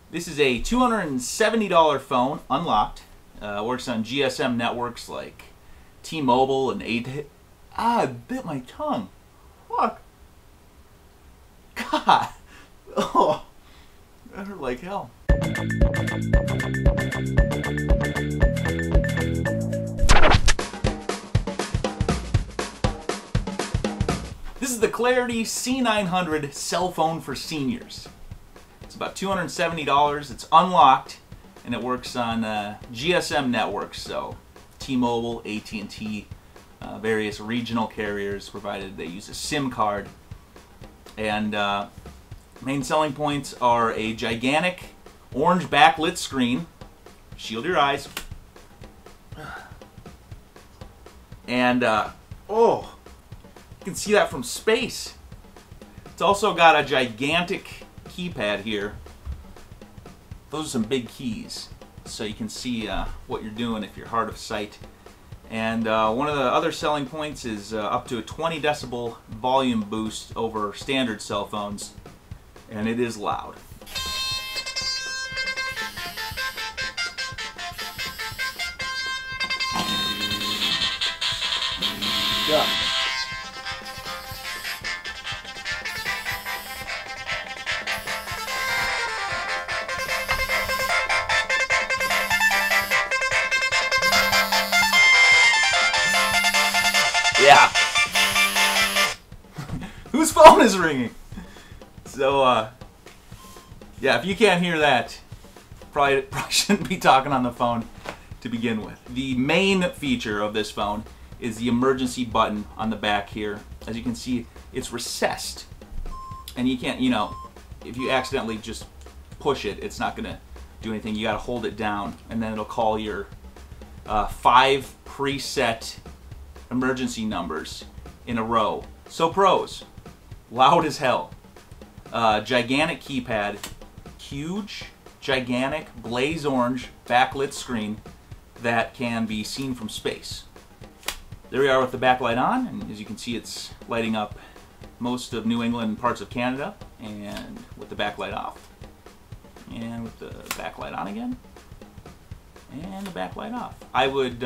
This is a $270 phone, unlocked. Works on GSM networks like T-Mobile and AT. I bit my tongue. Fuck. God. Oh, that hurt like hell. This is the Clarity C900 cell phone for seniors. It's about $270. It's unlocked, and it works on GSM networks, so T-Mobile, AT&T, various regional carriers, provided they use a SIM card. And main selling points are a gigantic orange backlit screen. Shield your eyes. And, oh, you can see that from space. It's also got a gigantic keypad here. Those are some big keys, so you can see what you're doing if you're hard of sight. And one of the other selling points is up to a 20 decibel volume boost over standard cell phones, and it is loud. Yeah. Yeah. Whose phone is ringing? So, yeah, if you can't hear that, probably shouldn't be talking on the phone to begin with. The main feature of this phone is the emergency button on the back here. As you can see, it's recessed. And you can't, you know, if you accidentally just push it, it's not gonna do anything. You gotta hold it down, and then it'll call your 5 preset emergency numbers in a row. So pros, loud as hell. Gigantic keypad, huge, gigantic, blaze orange backlit screen that can be seen from space. There we are with the backlight on, and as you can see, it's lighting up most of New England and parts of Canada, and with the backlight off, and with the backlight on again, and the backlight off. I would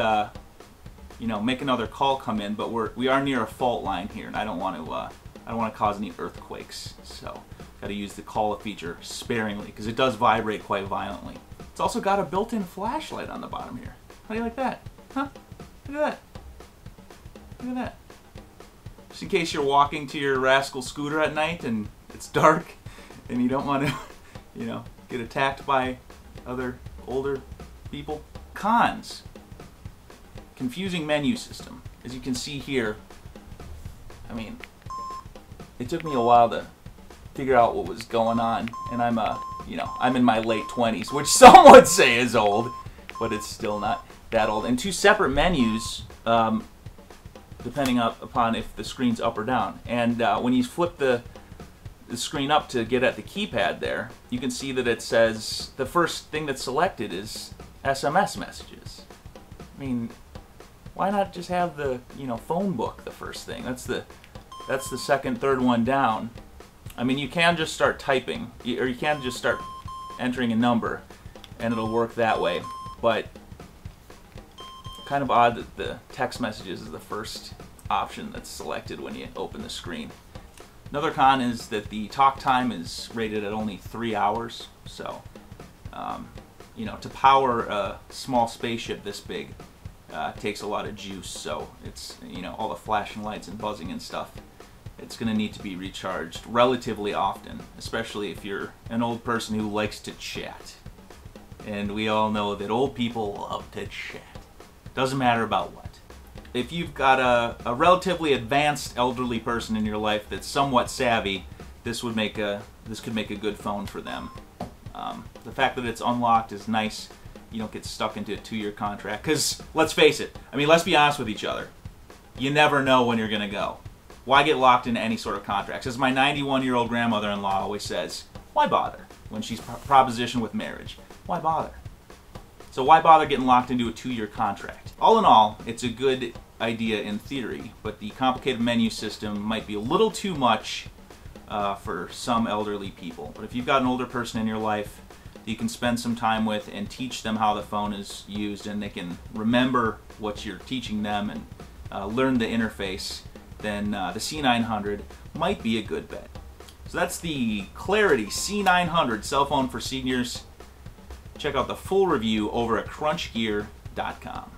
you know, make another call come in, but we are near a fault line here, and I don't want to cause any earthquakes, so got to use the call feature sparingly because it does vibrate quite violently. It's also got a built-in flashlight on the bottom here. How do you like that? Huh? Look at that. Look at that. Just in case you're walking to your rascal scooter at night and it's dark and you don't want to, you know, get attacked by other older people. Cons. Confusing menu system. As you can see here, I mean, it took me a while to figure out what was going on, and I'm you know, I'm in my late 20s, which some would say is old, but it's still not that old. And 2 separate menus, depending upon if the screen's up or down. And when you flip the screen up to get at the keypad there, you can see that it says the first thing that's selected is SMS messages. I mean, why not just have the, you know, phone book the first thing? That's the second, third one down. I mean, you can just start typing, or you can just start entering a number, and it'll work that way. But kind of odd that the text messages is the first option that's selected when you open the screen. Another con is that the talk time is rated at only 3 hours, so you know, to power a small spaceship this big takes a lot of juice, so it's, you know, all the flashing lights and buzzing and stuff, it's going to need to be recharged relatively often, especially if you're an old person who likes to chat. And we all know that old people love to chat. Doesn't matter about what. If you've got a relatively advanced elderly person in your life that's somewhat savvy, this could make a good phone for them. The fact that it's unlocked is nice. You don't get stuck into a 2-year contract, because let's face it, I mean, let's be honest with each other. You never know when you're going to go. Why get locked into any sort of contracts? As my 91-year-old grandmother-in-law always says, why bother when she's propositioned with marriage? Why bother? So why bother getting locked into a 2-year contract? All in all, it's a good idea in theory, but the complicated menu system might be a little too much for some elderly people. But if you've got an older person in your life you can spend some time with and teach them how the phone is used, and they can remember what you're teaching them and learn the interface, then the C900 might be a good bet. So that's the Clarity C900 cell phone for seniors. Check out the full review over at crunchgear.com.